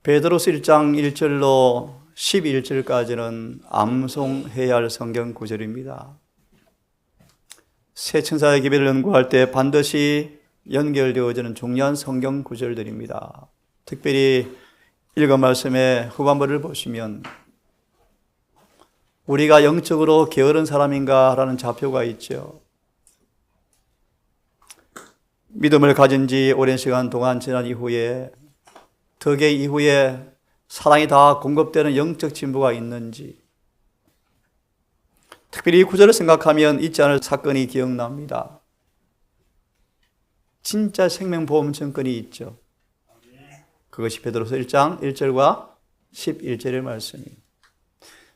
베드로서 1장 1절로 11절까지는 암송해야 할 성경 구절입니다. 새 천사의 기별을 연구할 때 반드시 연결되어지는 중요한 성경 구절들입니다. 특별히 읽은 말씀의 후반부를 보시면 우리가 영적으로 게으른 사람인가 라는 좌표가 있죠. 믿음을 가진 지 오랜 시간 동안 지난 이후에 덕의 이후에 사랑이 다 공급되는 영적 진보가 있는지, 특별히 이 구절을 생각하면 잊지 않을 사건이 기억납니다. 진짜 생명보험 증권이 있죠. 그것이 베드로서 1장 1절과 11절의 말씀입니다.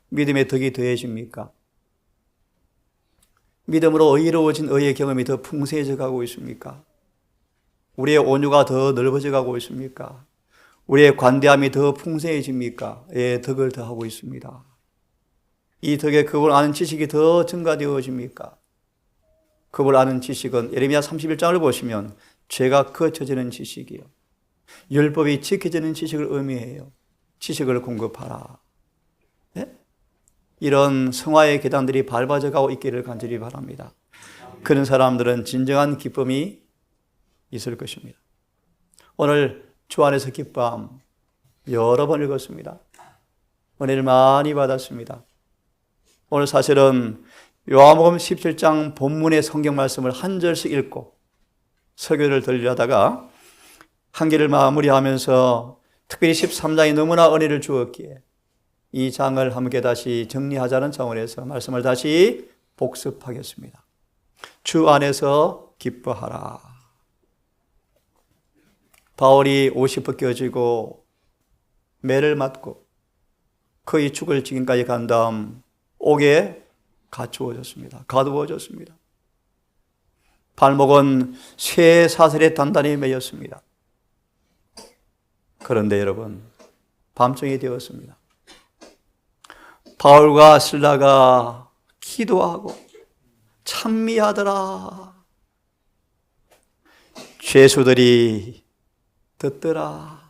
믿음의 덕이 더해집니까? 믿음으로 의로워진 의의 경험이 더 풍성해져 가고 있습니까? 우리의 온유가 더 넓어져 가고 있습니까? 우리의 관대함이 더 풍성해집니까? 예, 덕을 더하고 있습니다. 이 덕에 그걸 아는 지식이 더 증가되어집니까? 그걸 아는 지식은 예레미야 31장을 보시면 죄가 거쳐지는 지식이요, 율법이 지켜지는 지식을 의미해요. 지식을 공급하라. 예? 이런 성화의 계단들이 밟아져 가고 있기를 간절히 바랍니다. 그런 사람들은 진정한 기쁨이 있을 것입니다. 오늘 주 안에서 기뻐함 여러 번 읽었습니다. 은혜를 많이 받았습니다. 오늘 사실은 요한복음 17장 본문의 성경 말씀을 한 절씩 읽고 설교를 들으려다가 한계를 마무리하면서 특별히 13장이 너무나 은혜를 주었기에 이 장을 함께 다시 정리하자는 차원에서 말씀을 다시 복습하겠습니다. 주 안에서 기뻐하라. 바울이 옷이 벗겨지고 매를 맞고 거의 죽을 지경까지 간 다음 옥에 갇히워졌습니다. 가두어졌습니다. 발목은 쇠 사슬에 단단히 매였습니다. 그런데 여러분, 밤중이 되었습니다. 바울과 실라가 기도하고 찬미하더라. 죄수들이 듣더라.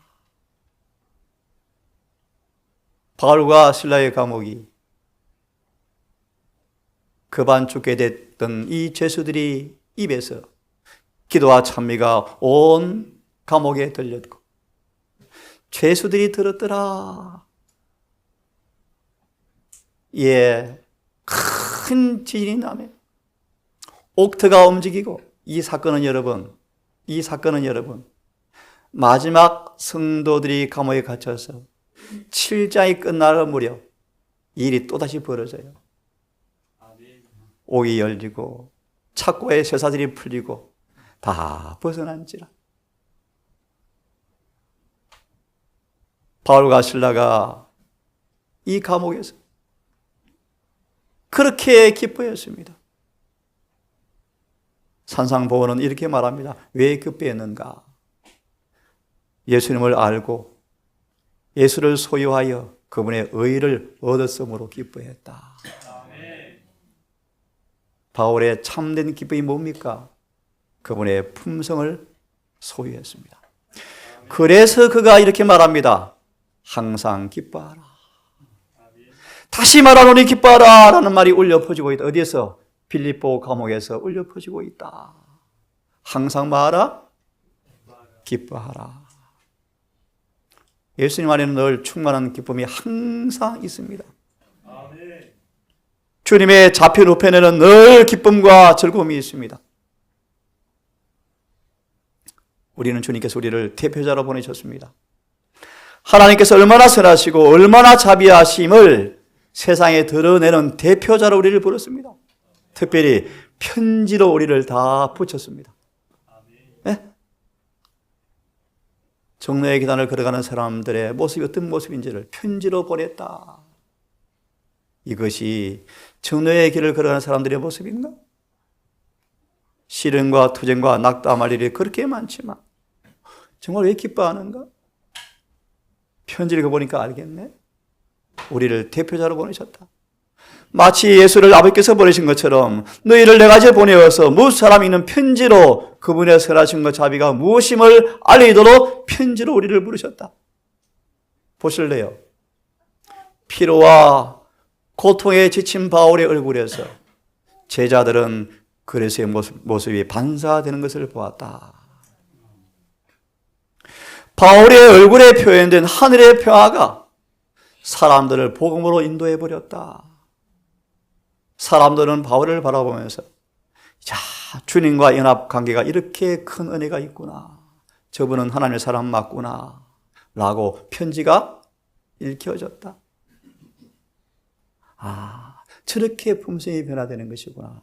바울과 실라의 감옥이 그반 죽게 됐던 이 죄수들이 입에서 기도와 찬미가 온 감옥에 들렸고 죄수들이 들었더라. 예, 큰 지진이 나며 옥터가 움직이고 이 사건은 여러분 마지막 성도들이 감옥에 갇혀서 7장이 끝날 무렵 일이 또다시 벌어져요. 옥이 열리고 착고의 쇠사슬이 풀리고 다 벗어난지라. 바울과 실라가 이 감옥에서 그렇게 기뻐했습니다. 산상보원은 이렇게 말합니다. 왜 기뻐했는가? 예수님을 알고 예수를 소유하여 그분의 의를 얻었으므로 기뻐했다. 바울의 참된 기쁨이 뭡니까? 그분의 품성을 소유했습니다. 그래서 그가 이렇게 말합니다. 항상 기뻐하라. 다시 말하노니 기뻐하라 라는 말이 울려 퍼지고 있다. 어디에서? 빌립보 감옥에서 울려 퍼지고 있다. 항상 말하라, 기뻐하라. 예수님 안에는 늘 충만한 기쁨이 항상 있습니다. 주님의 좌편 우편에는 늘 기쁨과 즐거움이 있습니다. 우리는 주님께서 우리를 대표자로 보내셨습니다. 하나님께서 얼마나 선하시고 얼마나 자비하심을 세상에 드러내는 대표자로 우리를 부르습니다. 특별히 편지로 우리를 다 붙였습니다. 네? 정로의 계단을 걸어가는 사람들의 모습이 어떤 모습인지를 편지로 보냈다. 이것이 정로의 길을 걸어가는 사람들의 모습인가? 시련과 투쟁과 낙담할 일이 그렇게 많지만 정말 왜 기뻐하는가? 편지를 보니까 알겠네. 우리를 대표자로 보내셨다. 마치 예수를 아버지께서 보내신 것처럼 너희를 내가 이제 보내어서 무엇 사람이 있는 편지로 그분의 선하신 것 자비가 무엇임을 알리도록 편지로 우리를 부르셨다. 보실래요? 피로와 고통에 지친 바울의 얼굴에서 제자들은 그리스도의 모습이 반사되는 것을 보았다. 바울의 얼굴에 표현된 하늘의 평화가 사람들을 복음으로 인도해 버렸다. 사람들은 바울을 바라보면서 야, 주님과 연합 관계가 이렇게 큰 은혜가 있구나. 저분은 하나님의 사람 맞구나. 라고 편지가 읽혀졌다. 아, 저렇게 품성이 변화되는 것이구나.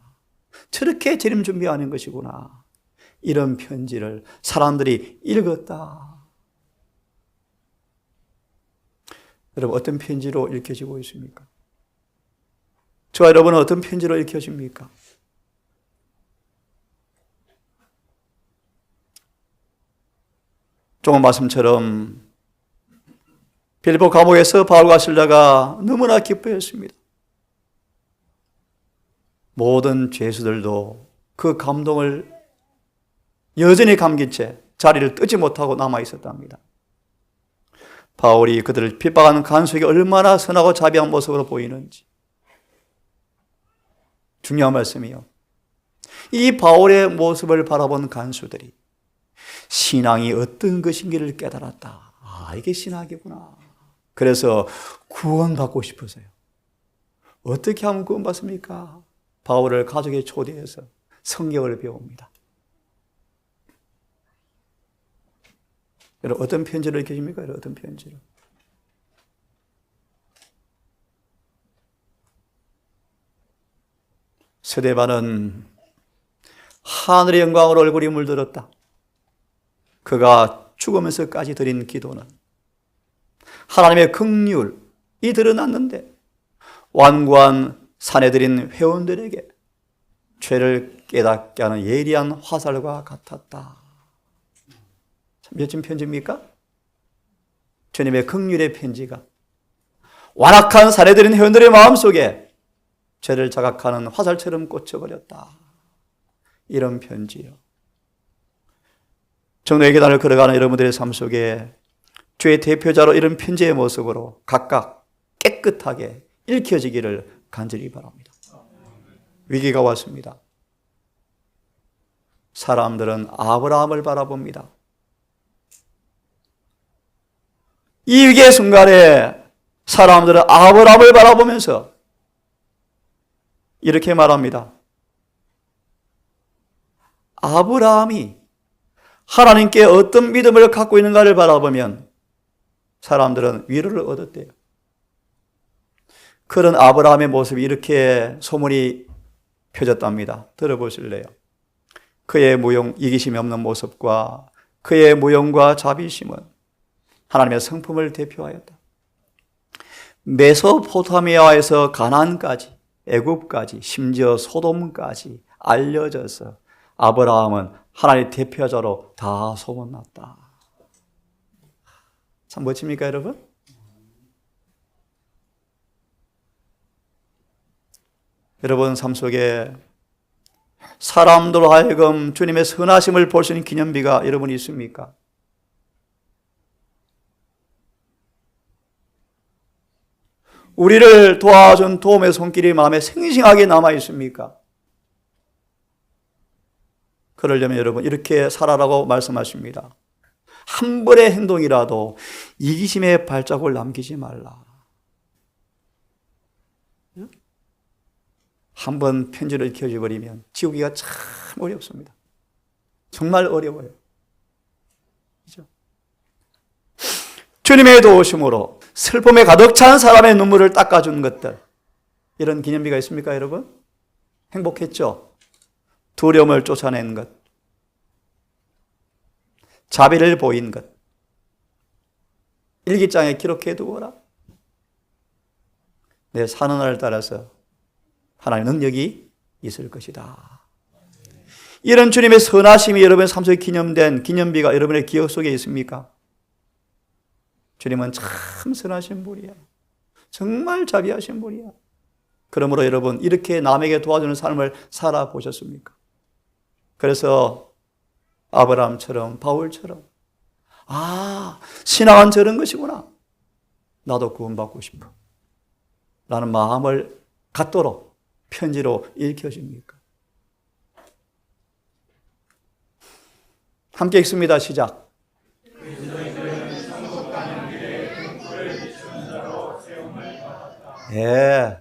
저렇게 재림 준비하는 것이구나. 이런 편지를 사람들이 읽었다. 여러분, 어떤 편지로 읽혀지고 있습니까? 저와 여러분은 어떤 편지로 읽혀집니까? 조금 말씀처럼 빌립보 감옥에서 바울과 실라가 너무나 기뻐했습니다. 모든 죄수들도 그 감동을 여전히 감긴 채 자리를 뜨지 못하고 남아 있었답니다. 바울이 그들을 핍박하는 간수에게 얼마나 선하고 자비한 모습으로 보이는지. 중요한 말씀이요. 이 바울의 모습을 바라본 간수들이 신앙이 어떤 것인지를 깨달았다. 아, 이게 신학이구나. 그래서 구원받고 싶어서요. 어떻게 하면 구원받습니까? 바울을 가족에 초대해서 성경을 배웁니다. 여러분, 어떤 편지를 읽혀집니까? 여러분, 어떤 편지를? 스데반은 하늘의 영광으로 얼굴이 물들었다. 그가 죽으면서까지 드린 기도는 하나님의 긍휼이 드러났는데 완고한 산에 들인 회원들에게 죄를 깨닫게 하는 예리한 화살과 같았다. 몇쯤 편지입니까? 주님의 긍휼의 편지가 완악한 산에 들인 회원들의 마음속에 죄를 자각하는 화살처럼 꽂혀버렸다. 이런 편지요. 정도의 계단을 걸어가는 여러분들의 삶 속에 주의 대표자로 이런 편지의 모습으로 각각 깨끗하게 읽혀지기를 간절히 바랍니다. 위기가 왔습니다. 사람들은 아브라함을 바라봅니다. 이 위기의 순간에 사람들은 아브라함을 바라보면서 이렇게 말합니다. 아브라함이 하나님께 어떤 믿음을 갖고 있는가를 바라보면 사람들은 위로를 얻었대요. 그런 아브라함의 모습이 이렇게 소문이 펴졌답니다. 들어보실래요? 그의 이기심이 없는 모습과 그의 무용과 자비심은 하나님의 성품을 대표하였다. 메소포타미아에서 가나안까지, 애굽까지, 심지어 소돔까지 알려져서 아브라함은 하나님의 대표자로 다 소문났다. 참 멋집니까, 여러분? 여러분 삶 속에 사람들로 하여금 주님의 선하심을 볼 수 있는 기념비가 여러분이 있습니까? 우리를 도와준 도움의 손길이 마음에 생생하게 남아 있습니까? 그러려면 여러분 이렇게 살아라고 말씀하십니다. 한 번의 행동이라도 이기심의 발자국을 남기지 말라. 한 번 편지를 읽혀버리면 지우기가 참 어렵습니다. 정말 어려워요. 그렇죠? 주님의 도우심으로 슬픔에 가득 찬 사람의 눈물을 닦아준 것들, 이런 기념비가 있습니까, 여러분? 행복했죠? 두려움을 쫓아낸 것, 자비를 보인 것, 일기장에 기록해 두어라. 내 사는 날을 따라서 하나님의 능력이 있을 것이다. 이런 주님의 선하심이 여러분의 삶 속에 기념된 기념비가 여러분의 기억 속에 있습니까? 주님은 참 선하신 분이야. 정말 자비하신 분이야. 그러므로 여러분 이렇게 남에게 도와주는 삶을 살아보셨습니까? 그래서 아브라함처럼 바울처럼 신앙은 저런 것이구나. 나도 구원받고 싶어 라는 마음을 갖도록 편지로 읽혀집니까? 함께 읽습니다. 시작. 예.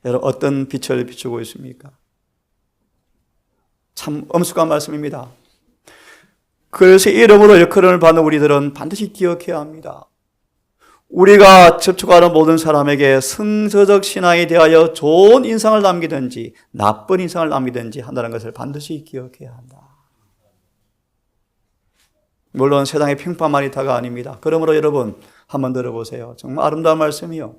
여러분 어떤 빛을 비추고 있습니까? 참 엄숙한 말씀입니다. 그래서 이름으로 일컬음을 받는 우리들은 반드시 기억해야 합니다. 우리가 접촉하는 모든 사람에게 성서적 신앙에 대하여 좋은 인상을 남기든지 나쁜 인상을 남기든지 한다는 것을 반드시 기억해야 한다. 물론 세상의 평판만이 다가 아닙니다. 그러므로 여러분 한번 들어보세요. 정말 아름다운 말씀이요.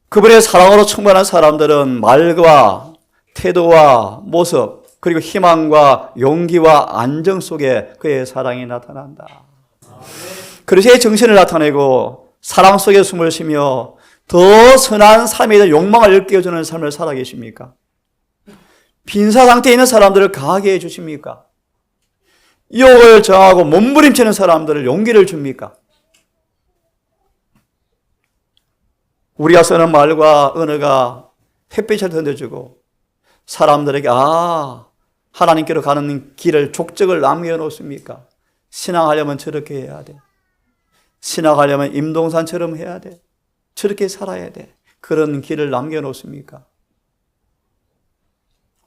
그분의 사랑으로 충만한 사람들은 말과 태도와 모습 그리고 희망과 용기와 안정 속에 그의 사랑이 나타난다. 그리스도의 정신을 나타내고 사랑 속에 숨을 쉬며 더 선한 삶에 대한 욕망을 일깨워주는 삶을 살아 계십니까? 빈사 상태에 있는 사람들을 강하게 해주십니까? 유혹을 저항하고 몸부림치는 사람들을 용기를 줍니까? 우리가 쓰는 말과 언어가 햇빛을 던져주고 사람들에게 하나님께로 가는 길을 족적을 남겨놓습니까? 신앙하려면 저렇게 해야 돼. 신앙하려면 임동산처럼 해야 돼. 저렇게 살아야 돼. 그런 길을 남겨놓습니까?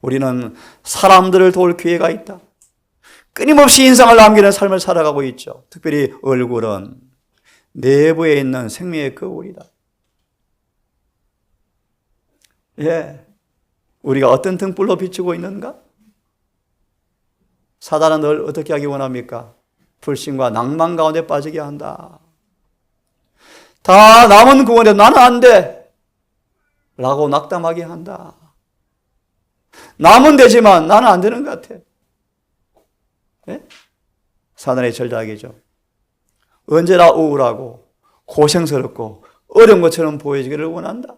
우리는 사람들을 도울 기회가 있다. 끊임없이 인상을 남기는 삶을 살아가고 있죠. 특별히 얼굴은 내부에 있는 생명의 거울이다. 예, 우리가 어떤 등불로 비추고 있는가? 사단은 늘 어떻게 하기 원합니까? 불신과 낭만 가운데 빠지게 한다. 다 남은 구원에 나는 안 돼! 라고 낙담하게 한다. 남은 되지만 나는 안 되는 것 같아. 예? 사단의 전략이죠. 언제나 우울하고 고생스럽고 어려운 것처럼 보여지기를 원한다.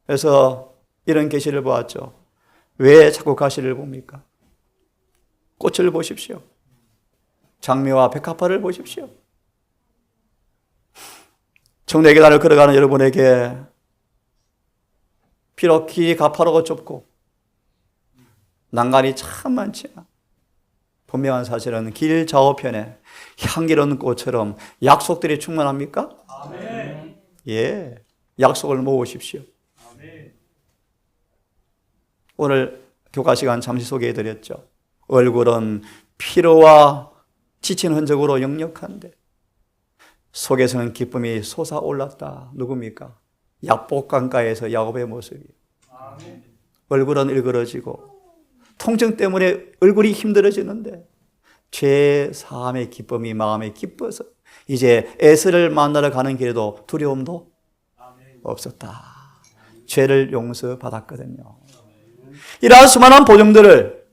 그래서 이런 계시를 보았죠. 왜 자꾸 가시를 봅니까? 꽃을 보십시오. 장미와 백합화를 보십시오. 청래 계단을 걸어가는 여러분에게 비록 길이 가파르고 좁고 난간이 참 많지만 분명한 사실은 길 좌우편에 향기로운 꽃처럼 약속들이 충만합니까? 아멘. 예, 약속을 모으십시오. 아멘. 오늘 교과 시간 잠시 소개해드렸죠. 얼굴은 피로와 지친 흔적으로 역력한데 속에서는 기쁨이 솟아올랐다. 누굽니까? 약복강가에서 야곱의 모습이에요. 아멘. 얼굴은 일그러지고 통증 때문에 얼굴이 힘들어지는데 죄 사함의 기쁨이 마음에 기뻐서 이제 에스를 만나러 가는 길에도 두려움도 없었다. 죄를 용서받았거든요. 이러한 수많은 보증들을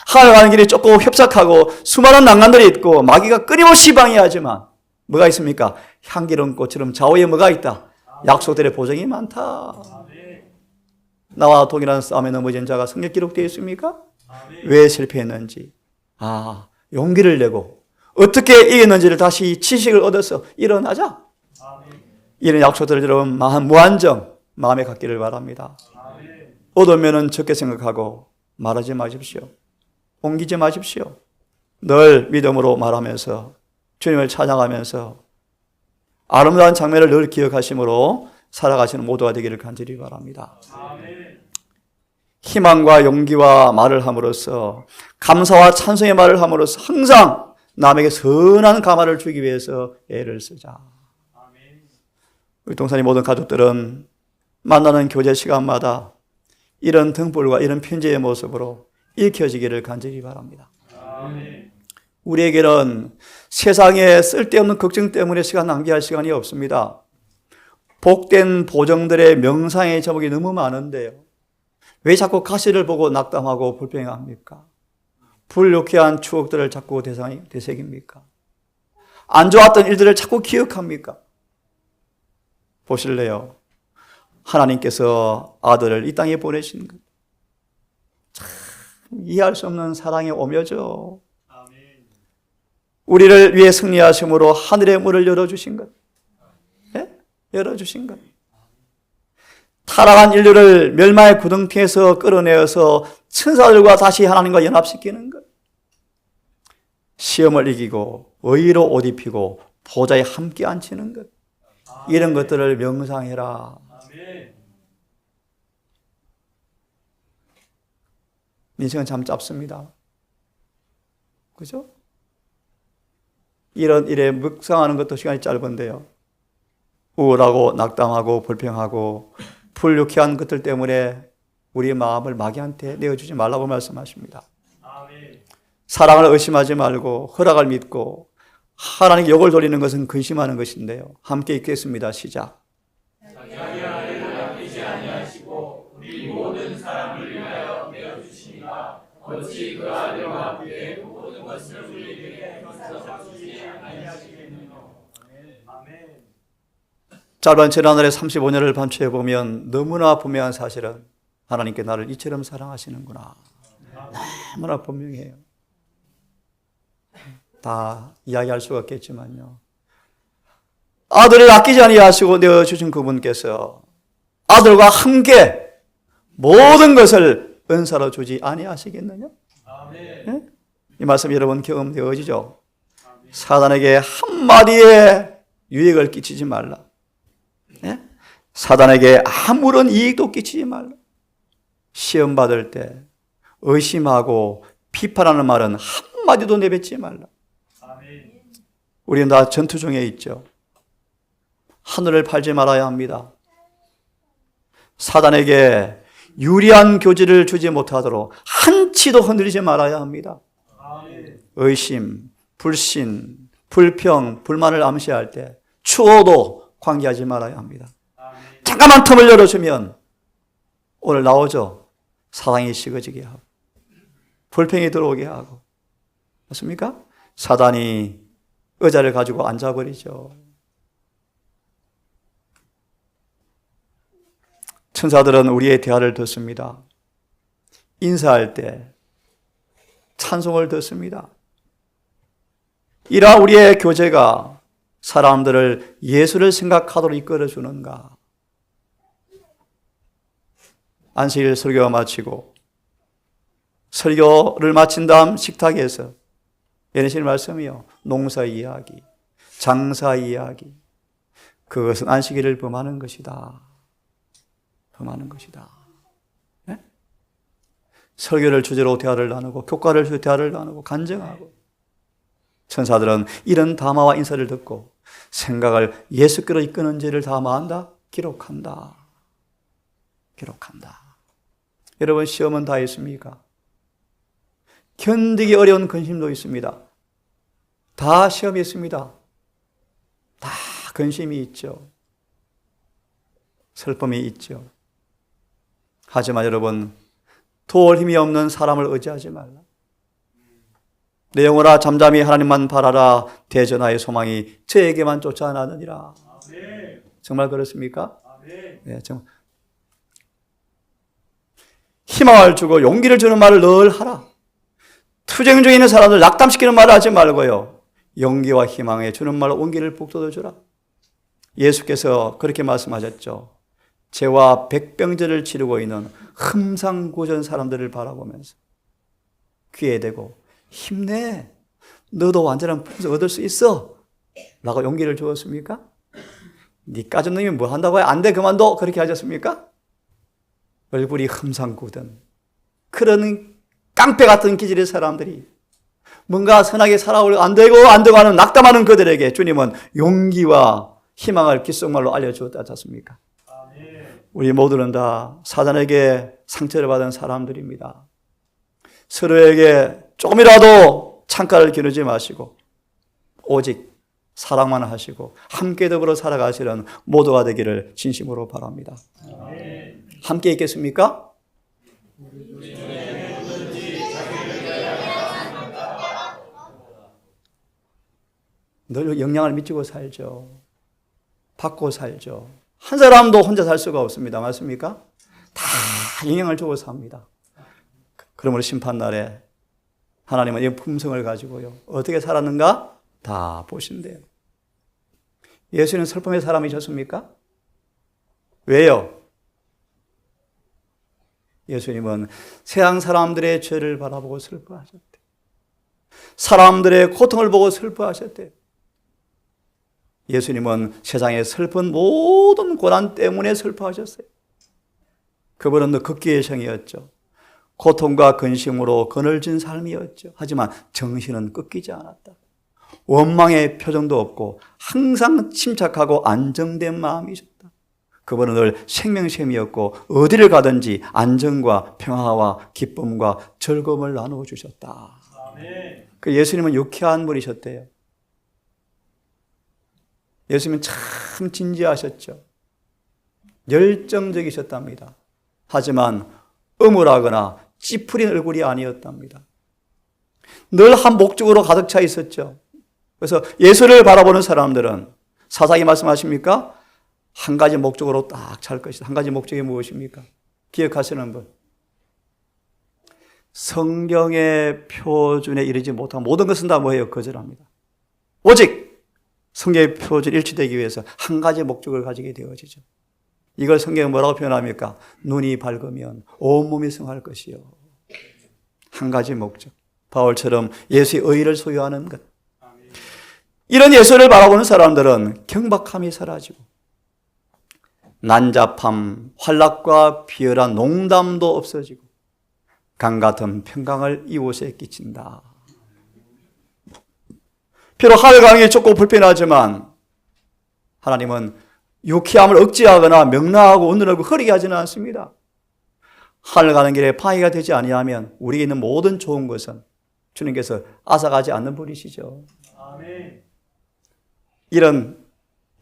하여가는 길이 좁고 협착하고 수많은 난간들이 있고 마귀가 끊임없이 방해하지만 뭐가 있습니까? 향기로운 꽃처럼 좌우에 뭐가 있다? 약속들의 보증이 많다. 나와 동일한 싸움에 넘어진 자가 성경 기록되어 있습니까? 왜 실패했는지, 용기를 내고 어떻게 이겼는지를 다시 지식을 얻어서 일어나자. 이런 약속들을 여러분 무한정 마음에 갖기를 바랍니다. 얻으면 적게 생각하고 말하지 마십시오. 옮기지 마십시오. 늘 믿음으로 말하면서 주님을 찬양하면서 아름다운 장면을 늘 기억하심으로 살아가시는 모두가 되기를 간절히 바랍니다. 희망과 용기와 말을 함으로써 감사와 찬송의 말을 함으로써 항상 남에게 선한 감화를 주기 위해서 애를 쓰자. 우리 동산의 모든 가족들은 만나는 교제 시간마다 이런 등불과 이런 편지의 모습으로 읽혀지기를 간절히 바랍니다. 우리에게는 세상에 쓸데없는 걱정 때문에 시간 낭비할 시간이 없습니다. 복된 보정들의 명상의 제목이 너무 많은데요. 왜 자꾸 가시를 보고 낙담하고 불평합니까? 불유쾌한 추억들을 자꾸 되새깁니까? 안 좋았던 일들을 자꾸 기억합니까? 보실래요? 하나님께서 아들을 이 땅에 보내신 것. 참 이해할 수 없는 사랑의 오묘죠. 우리를 위해 승리하심으로 하늘의 문을 열어주신 것. 예? 열어주신 것. 타락한 인류를 멸망의 구덩텅에서 끌어내어서 천사들과 다시 하나님과 연합시키는 것. 시험을 이기고 의로 옷 입히고 보좌에 함께 앉히는 것. 이런 것들을 명상해라. 인생은 참 짧습니다. 그죠? 이런 일에 묵상하는 것도 시간이 짧은데요. 우울하고 낙담하고 불평하고 불유쾌한 것들 때문에 우리의 마음을 마귀한테 내어주지 말라고 말씀하십니다. 사랑을 의심하지 말고 허락을 믿고 하나님께 욕을 돌리는 것은 근심하는 것인데요. 함께 읽겠습니다. 시작. 우리 모든 사람을 위하여 내어주시니까 어찌 그 아들과 함께 모든 것을 우리에게 주지 아니하시겠느냐. 짧은 지난날의 35년을 반추해보면 너무나 분명한 사실은 하나님께 나를 이처럼 사랑하시는구나. 너무나 분명해요. 다 이야기할 수가 없겠지만요. 아들을 아끼지 아니하시고 내어주신 그분께서 아들과 함께 모든 것을 은사로 주지 아니하시겠느냐? 네? 이 말씀 여러분 경험되어지죠? 사단에게 한마디의 유익을 끼치지 말라. 네? 사단에게 아무런 이익도 끼치지 말라. 시험 받을 때 의심하고 비판하는 말은 한마디도 내뱉지 말라. 우리는 다 전투 중에 있죠. 하늘을 팔지 말아야 합니다. 사단에게 유리한 교지를 주지 못하도록 한치도 흔들리지 말아야 합니다. 의심, 불신, 불평, 불만을 암시할 때 추호도 관계하지 말아야 합니다. 잠깐만 틈을 열어주면 오늘 나오죠. 사랑이 식어지게 하고 불평이 들어오게 하고 맞습니까? 사단이 의자를 가지고 앉아버리죠. 천사들은 우리의 대화를 듣습니다. 인사할 때 찬송을 듣습니다. 이러한 우리의 교제가 사람들을 예수를 생각하도록 이끌어주는가. 안식일 설교가 마치고 설교를 마친 다음 식탁에서 예수님 말씀이요. 농사 이야기, 장사 이야기. 그것은 안식일을 범하는 것이다. 범하는 것이다. 네? 설교를 주제로 대화를 나누고 교과를 주제로 대화를 나누고 간증하고 천사들은 이런 담화와 인사를 듣고 생각을 예수께로 이끄는지를 담아한다. 기록한다. 기록한다. 여러분 시험은 다 있습니까? 견디기 어려운 근심도 있습니다. 다 시험이 있습니다. 다 근심이 있죠. 슬픔이 있죠. 하지만 여러분 도울 힘이 없는 사람을 의지하지 말라. 내 영혼아 잠잠히 하나님만 바라라. 대전하의 소망이 저에게만 쫓아나느니라. 정말 그렇습니까? 네, 정말. 희망을 주고 용기를 주는 말을 늘 하라. 투쟁 중에 있는 사람들 낙담시키는 말을 하지 말고요. 용기와 희망에 주는 말로 온기를 북돋워 주라. 예수께서 그렇게 말씀하셨죠. 죄와 백병제를 치르고 있는 흠상고전 사람들을 바라보면서 귀에 대고 힘내. 너도 완전한 풍성 얻을 수 있어. 라고 용기를 주었습니까? 니 까진 놈이 뭐 한다고요? 안 돼 그만둬. 그렇게 하셨습니까? 얼굴이 흠상고전 그런 깡패 같은 기질의 사람들이 뭔가 선하게 살아오려 안 되고 하는 낙담하는 그들에게 주님은 용기와 희망을 귓속말로 알려주었지 않습니까? 우리 모두는 다 사단에게 상처를 받은 사람들입니다. 서로에게 조금이라도 창가를 기르지 마시고 오직 사랑만 하시고 함께 더불어 살아가시는 모두가 되기를 진심으로 바랍니다. 함께 있겠습니까? 늘 영향을 미치고 살죠. 받고 살죠. 한 사람도 혼자 살 수가 없습니다. 맞습니까? 다 영향을 주고 삽니다. 그러므로 심판날에 하나님은 이 품성을 가지고요, 어떻게 살았는가 다 보신대요. 예수는 슬픔의 사람이셨습니까? 왜요? 예수님은 세상 사람들의 죄를 바라보고 슬퍼하셨대요. 사람들의 고통을 보고 슬퍼하셨대요. 예수님은 세상의 슬픈 모든 고난 때문에 슬퍼하셨어요. 그분은 극기의 성이었죠. 고통과 근심으로 그늘진 삶이었죠. 하지만 정신은 꺾이지 않았다. 원망의 표정도 없고 항상 침착하고 안정된 마음이셨다. 그분은 늘 생명샘이었고 어디를 가든지 안정과 평화와 기쁨과 즐거움을 나누어 주셨다. 그 예수님은 유쾌한 분이셨대요. 예수님은 참 진지하셨죠. 열정적이셨답니다. 하지만 음울하거나 찌푸린 얼굴이 아니었답니다. 늘 한 목적으로 가득 차 있었죠. 그래서 예수를 바라보는 사람들은 사사기 말씀하십니까? 한 가지 목적으로 딱 찰 것이다. 한 가지 목적이 무엇입니까? 기억하시는 분? 성경의 표준에 이르지 못한 모든 것은 다 뭐예요? 거절합니다. 오직 성경의 표준 일치되기 위해서 한 가지 목적을 가지게 되어지죠. 이걸 성경은 뭐라고 표현합니까? 눈이 밝으면 온몸이 성할 것이요. 한 가지 목적. 바울처럼 예수의 의를 소유하는 것. 이런 예수를 바라보는 사람들은 경박함이 사라지고 난잡함, 환락과 비열한 농담도 없어지고 강 같은 평강을 이곳에 끼친다. 비록 하늘 가는 게 좁고 불편하지만 하나님은 유쾌함을 억제하거나 명랑하고 온순하고 흐리게 하지는 않습니다. 하늘 가는 길에 방해가 되지 아니하면 우리에게 있는 모든 좋은 것은 주님께서 앗아가지 않는 분이시죠. 아멘. 이런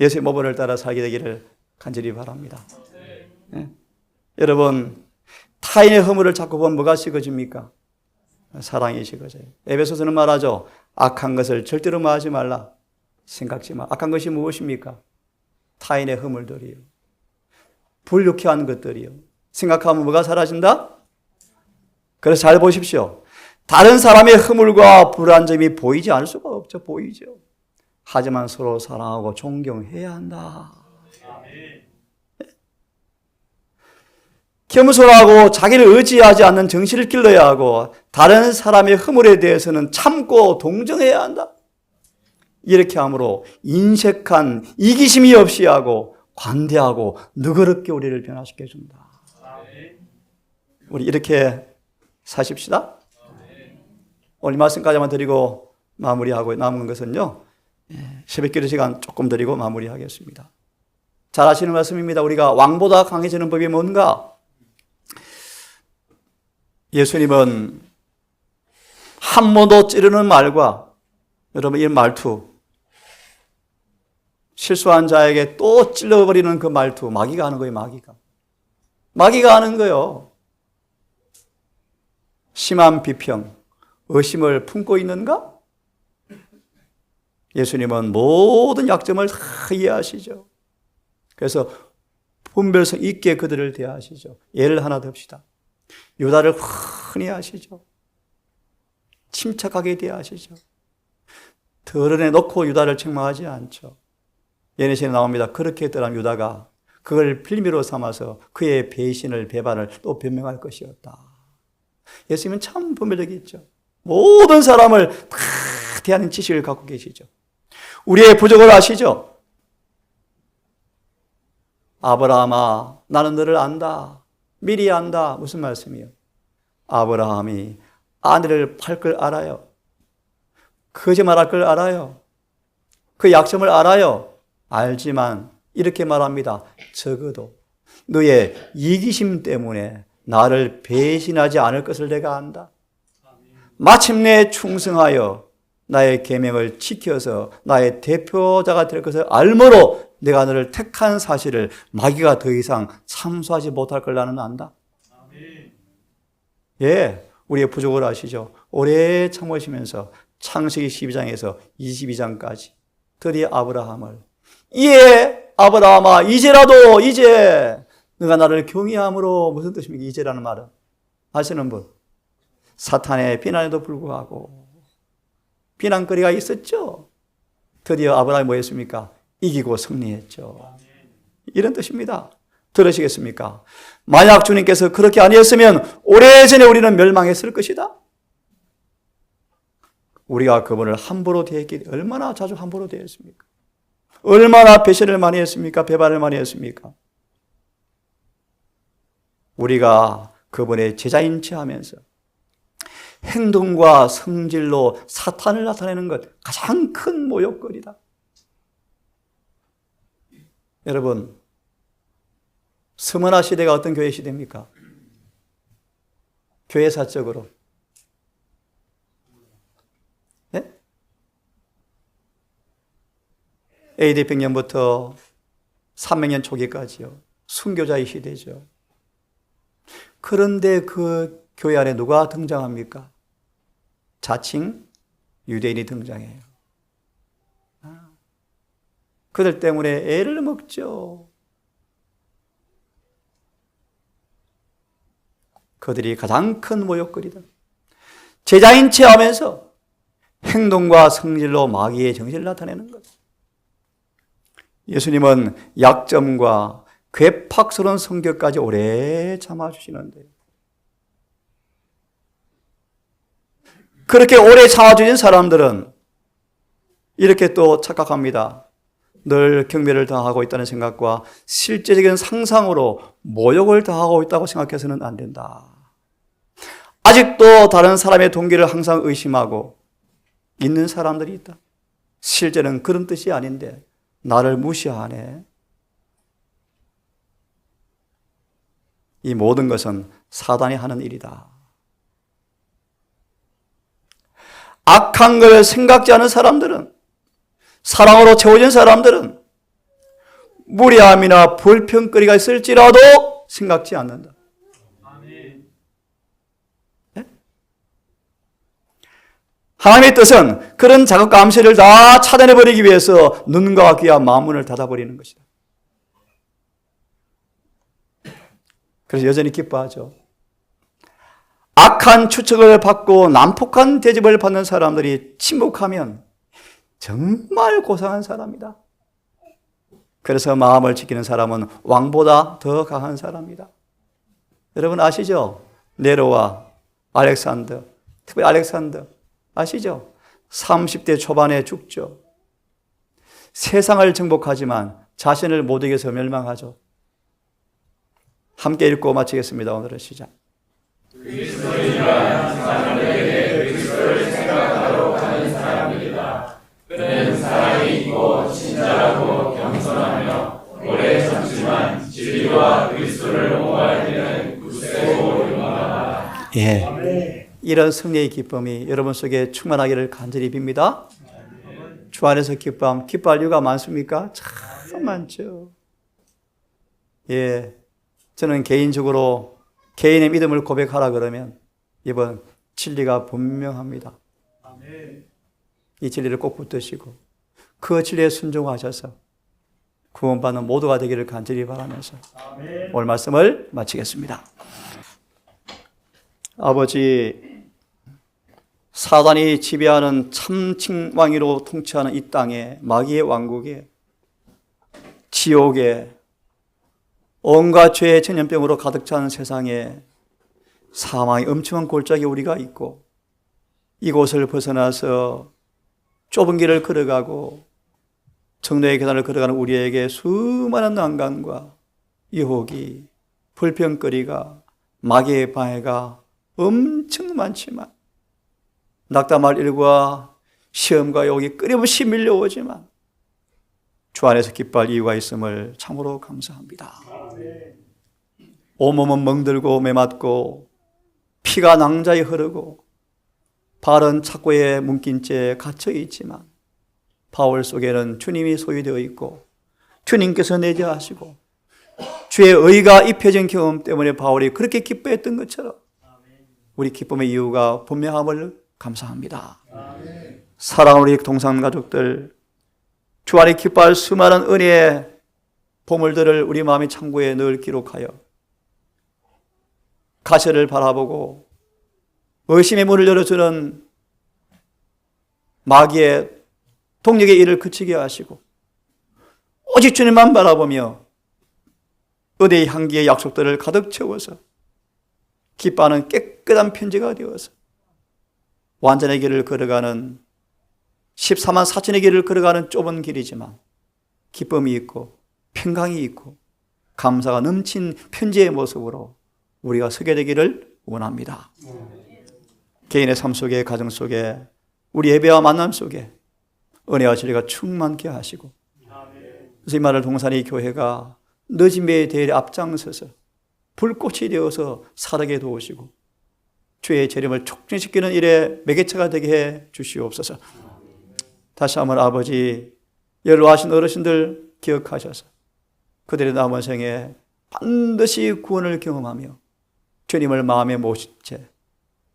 예수의 모범을 따라 살게 되기를 간절히 바랍니다. 네. 여러분, 타인의 허물을 자꾸 보면 뭐가 식어집니까? 사랑이 식어져요. 에베소서는 말하죠. 악한 것을 절대로 말하지 말라. 생각지 마. 악한 것이 무엇입니까? 타인의 허물들이요. 불유쾌한 것들이요. 생각하면 뭐가 사라진다? 그래서 잘 보십시오. 다른 사람의 허물과 불안 점이 보이지 않을 수가 없죠. 보이죠. 하지만 서로 사랑하고 존경해야 한다. 겸손하고 자기를 의지하지 않는 정신을 길러야 하고 다른 사람의 허물에 대해서는 참고 동정해야 한다. 이렇게 함으로 인색한 이기심이 없이 하고 관대하고 너그럽게 우리를 변화시켜 준다. 우리 이렇게 사십시다. 오늘 말씀까지만 드리고 마무리하고 남은 것은요, 새벽기도 시간 조금 드리고 마무리하겠습니다. 잘 아시는 말씀입니다. 우리가 왕보다 강해지는 법이 뭔가? 예수님은 한 번도 찌르는 말과 여러분 이 말투, 실수한 자에게 또 찔러버리는 그 말투, 마귀가 하는 거예요. 마귀가 하는 거예요. 심한 비평, 의심을 품고 있는가? 예수님은 모든 약점을 다 이해하시죠. 그래서 분별성 있게 그들을 대하시죠. 예를 하나 듭시다. 유다를 흔히 하시죠. 침착하게 대하시죠. 드러내놓고 유다를 책망하지 않죠. 예내시에 나옵니다. 그렇게 했더라면 유다가 그걸 빌미로 삼아서 그의 배신을, 배반을 또 변명할 것이었다. 예수님은 참 분별력이 있죠. 모든 사람을 다 대하는 지식을 갖고 계시죠. 우리의 부족을 아시죠? 아브라함아, 나는 너를 안다. 미리 안다. 무슨 말씀이요? 아브라함이 아내를 팔 걸 알아요. 거짓말할 걸 알아요. 그 약점을 알아요. 알지만 이렇게 말합니다. 적어도 너의 이기심 때문에 나를 배신하지 않을 것을 내가 안다. 마침내 충성하여 나의 계명을 지켜서 나의 대표자가 될 것을 알므로 내가 너를 택한 사실을 마귀가 더 이상 참수하지 못할 걸 나는 안다. 예, 우리의 부족을 아시죠? 오래 참으시면서 창세기 12장에서 22장까지 드디어 아브라함을 아브라함아 이제라도 이제 너가 나를 경외함으로 무슨 뜻입니까? 이제라는 말은 아시는 분? 사탄의 비난에도 불구하고 비난거리가 있었죠. 드디어 아브라함이 뭐 했습니까? 이기고 승리했죠. 이런 뜻입니다. 들으시겠습니까? 만약 주님께서 그렇게 아니었으면 오래전에 우리는 멸망했을 것이다. 우리가 그분을 함부로 대했기, 얼마나 자주 함부로 대했습니까? 얼마나 배신을 많이 했습니까? 배반을 많이 했습니까? 우리가 그분의 제자인 체 하면서 행동과 성질로 사탄을 나타내는 것, 가장 큰 모욕거리다. 여러분, 스머나 시대가 어떤 교회 시대입니까? 교회사적으로. 네? AD 100년부터 300년 초기까지요. 순교자의 시대죠. 그런데 그 교회 안에 누가 등장합니까? 자칭 유대인이 등장해요. 그들 때문에 애를 먹죠. 그들이 가장 큰 모욕거리다. 제자인 체 하면서 행동과 성질로 마귀의 정신을 나타내는 것. 예수님은 약점과 괴팍스러운 성격까지 오래 참아주시는데, 그렇게 오래 참아주신 사람들은 이렇게 또 착각합니다. 늘 경배를 다하고 있다는 생각과 실제적인 상상으로 모욕을 다하고 있다고 생각해서는 안 된다. 아직도 다른 사람의 동기를 항상 의심하고 있는 사람들이 있다. 실제는 그런 뜻이 아닌데 나를 무시하네. 이 모든 것은 사단이 하는 일이다. 악한 걸 생각지 않은 사람들은, 사랑으로 채워진 사람들은 무례함이나 불평거리가 있을지라도 생각지 않는다. 네? 하나님의 뜻은 그런 자극과 암시를 다 차단해버리기 위해서 눈과 귀와 마음문을 닫아버리는 것이다. 그래서 여전히 기뻐하죠. 악한 추측을 받고 난폭한 대접을 받는 사람들이 침묵하면 정말 고상한 사람이다. 그래서 마음을 지키는 사람은 왕보다 더 강한 사람이다. 여러분 아시죠? 네로와 알렉산더, 특히 알렉산더 아시죠? 30대 초반에 죽죠. 세상을 정복하지만 자신을 못 이겨서 멸망하죠. 함께 읽고 마치겠습니다. 오늘의 시작. 그리스도인이란 사람들에게 그리스도를 생각하도록 하는 사람입니다. 그는 사랑이 있고 친절하고 겸손하며 오래 참지만 진리와 그리스도를 옹호할 때는 굳세고 용감하다. 예, 이런 승리의 기쁨이 여러분 속에 충만하기를 간절히 빕니다. 주 안에서 기뻐할 이유가 많습니까? 참 많죠. 예, 저는 개인적으로 개인의 믿음을 고백하라 그러면 이번 진리가 분명합니다. 이 진리를 꼭 붙드시고 그 진리에 순종하셔서 구원받는 모두가 되기를 간절히 바라면서 오늘 말씀을 마치겠습니다. 아버지, 사단이 지배하는 참칭왕위로 통치하는 이 땅에, 마귀의 왕국에, 지옥에, 온갖 죄의 전염병으로 가득 찬 세상에 사망의 엄청난 골짜기에 우리가 있고, 이곳을 벗어나서 좁은 길을 걸어가고 정로의 계단을 걸어가는 우리에게 수많은 난관과 유혹이, 불평거리가, 마귀의 방해가 엄청 많지만, 낙담할 일과 시험과 유혹이 끊임없이 밀려오지만 주 안에서 기뻐할 이유가 있음을 참으로 감사합니다. 온몸은 멍들고 메맞고 피가 낭자히 흐르고 발은 착고에 묶인 채 갇혀 있지만 바울 속에는 주님이 소유되어 있고 주님께서 내재하시고 주의 의가 입혀진 경험 때문에 바울이 그렇게 기뻐했던 것처럼 우리 기쁨의 이유가 분명함을 감사합니다. 사랑하는 우리 동상가족들, 주 안에 기뻐할 수많은 은혜의 보물들을 우리 마음의 창고에 늘 기록하여 가시를 바라보고 의심의 문을 열어주는 마귀의 동력의 일을 그치게 하시고 오직 주님만 바라보며 의대의 향기의 약속들을 가득 채워서 기뻐하는 깨끗한 편지가 되어서 완전의 길을 걸어가는 14만 4천의 길을 걸어가는 좁은 길이지만 기쁨이 있고 평강이 있고 감사가 넘친 편지의 모습으로 우리가 서게 되기를 원합니다. 개인의 삶 속에, 가정 속에, 우리 예배와 만남 속에 은혜와 진리가 충만케 하시고, 그래서 이 말을 동산의 교회가 늦은 배의 대열에 앞장서서 불꽃이 되어서 살아게 도우시고 주의 재림을 촉진시키는 일에 매개체가 되게 해 주시옵소서. 다시 한번 아버지, 연로하신 어르신들 기억하셔서 그들의 남은 생에 반드시 구원을 경험하며 주님을 마음에 모신 채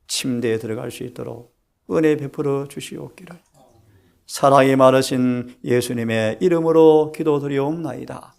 침대에 들어갈 수 있도록 은혜 베풀어 주시옵기를 사랑이 많으신 예수님의 이름으로 기도드리옵나이다.